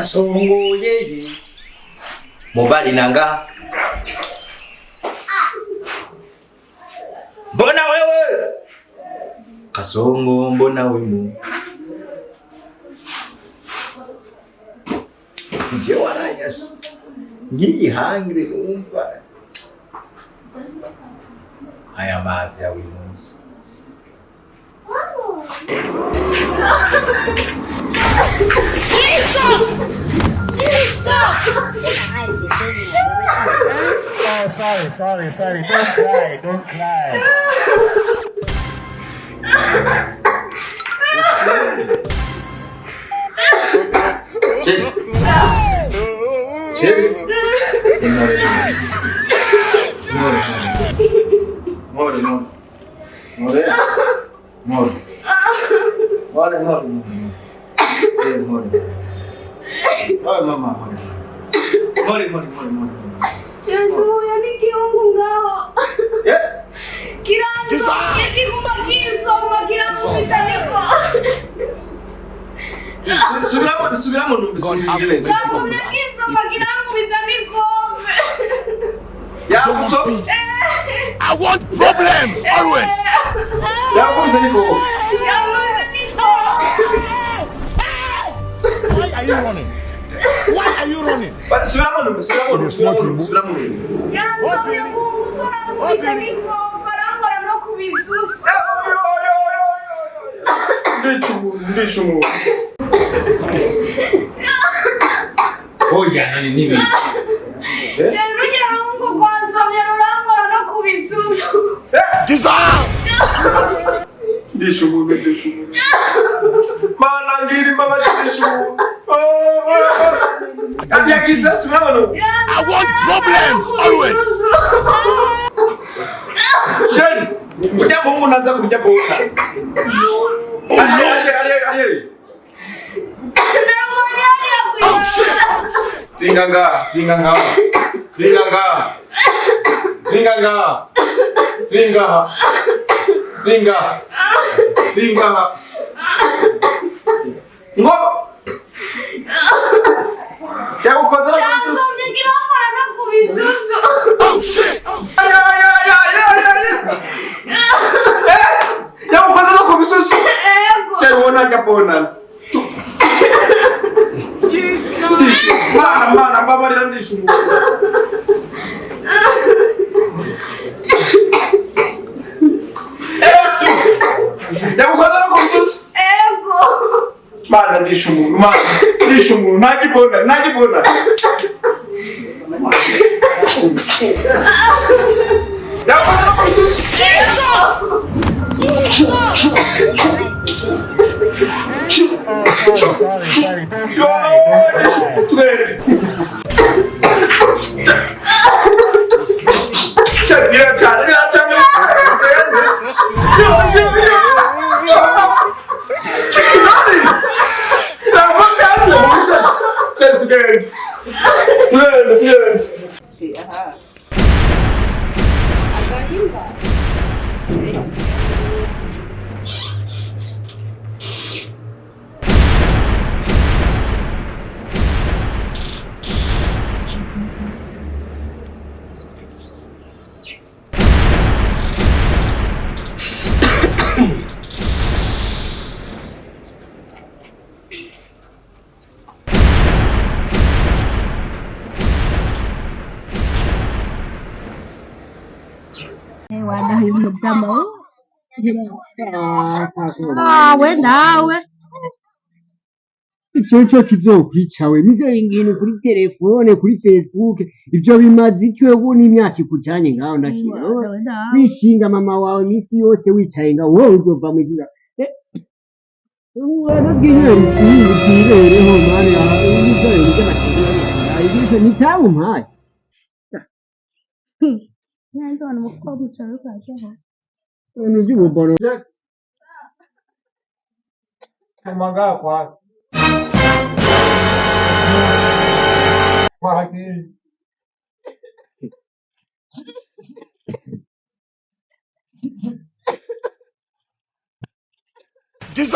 Songo yeye mobali nanga mbona wewe kasongo mbona wewe je waranya ngi hungry numva aya mazi ya wimusi Oh, sorry. Don't cry. Cherry. Chandu yani kiungu ngao. Kirango yaki kumakiso makirango mitaniko. Subiramo numbe. Chandu yakinso makirango mitaniko. Ya uso. I want problems always. Ya uso niko. Why are you running? Subiramo numbe. Yanso yakungu korango mitaniko. Farangora no kubisusu. Ndishumu. Oya nani nini? Chandu yarungu kwanza yarangora no kubisusu. Ndishumu. Mana ngiri mama ndishumu. Yakiza subiramo. I want problems always. Sheri, kuja bongo naanza kuja bongo. Ali. Oh shit. Zinganga. Ngo. Ya ukoza Chanzo mnyekirangora no kubisusu. Oh shit. Ya ukoza no kubisusu. Ego. Sheri wona kapona. Jesus. Mana baba lira ndishumu. Ya ukoza no kubisusu. Ego. Mana ndishumu. Najibona. Ya ukoza no kubisusu. Sorry. Don't cry. Wadah yung magdamo. We nawe. Icyo kizokwicawe nizo ingine kuri telefone kuri Facebook ibyo bimaze ikweho n'imyaka ikujanye ngaho ndakiro bishinga mama wawe nisi yose wicaye ngaho wowe uzova mu gira uwana bw'inyeri ibirereho mani aha ibizo ibizo nitabu mpaye Nyanzo wana mukobwa ucawe kwajeho. Niji buboro Kamaga kwa Jesus!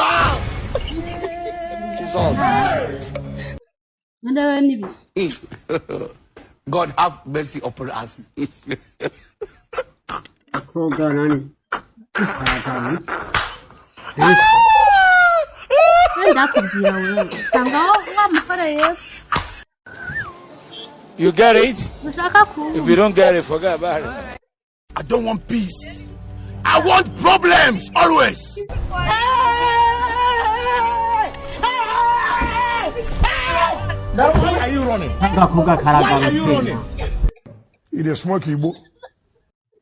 Ndio nibi. God have mercy upon us. Koga nani? Nenda kubia wewe. Tanga wa mkore. You get it? Usaka ku. If you don't get it, forget about it. I don't want peace. I want problems always. Now why are you running? Why are you running? It is smoky book.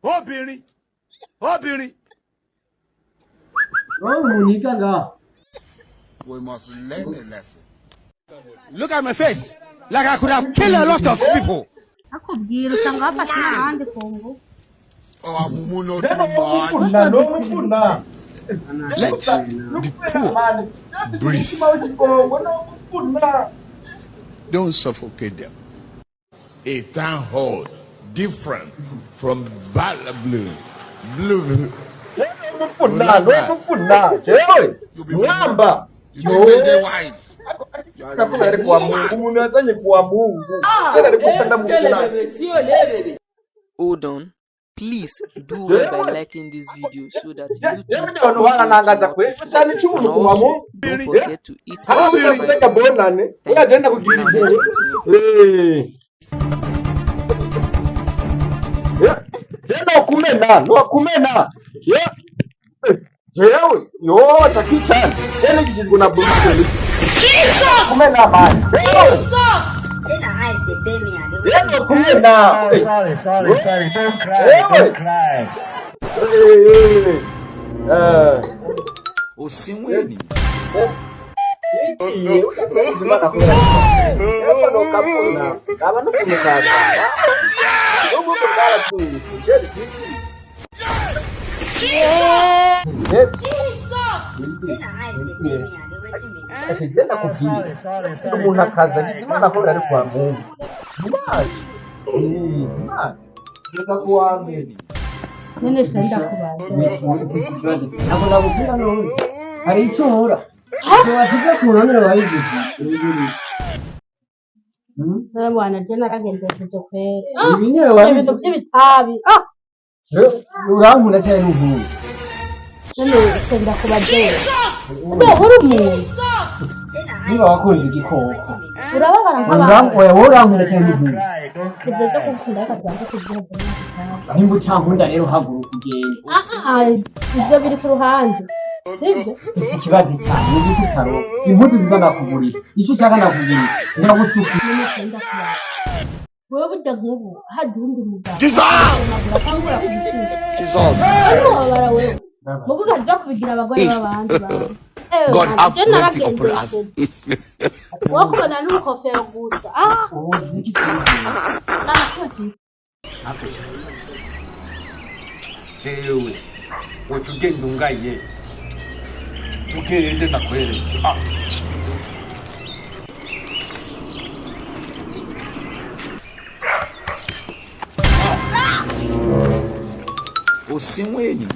Oh, Billy. Oh, Billy. Oh, Monica. We must learn a lesson. Look at my face. Like I could have killed a lot of people. Akubwira usanga bafata n'ahandi Kongo. Oh, I'm not Let's the poor breathe. Don't suffocate them. A town hall different from blue. Mwamba. You think they're wise. Hold on. Please do well by liking this video so that YouTube and also don't forget to hit the subscribe button. Sorry. Don't cry. Osimweni. Nene senda kubaza. Nakubwira none. Hari icora. Tuwaziga kunanira bayizi. Bwana jena kagende kuzo kwere. Ibinyere wari. Ibintu by'ibitabi. Urankunda cyane n'uvuye. Nene senda kubaza. Ndo uri umuntu. Niba wakunze igikoko. Urababara nk'abantu. Oya urankunda cyane n'uvuye. Ibyo byo kukunda kazanze kugira ngo Nimba utankunda rero haguruka ugende. Ibyo biri ku ruhande. Sibyo? Ikibazo cyane n'igitaro. Impuzu zizanakugurira. Icyo ushaka nakugurira. Ndagutuka. Nene senda kubaza. Wewe burya nk'ubu hadi undi mugabo. Wabara wewe. Muvuga ryo kubigira abagore b'abandi bawe. God have mercy upon us. Wakubona n'ukofero gusa. Jewe wetugenda ungaye tugende nakwereke Osimweni.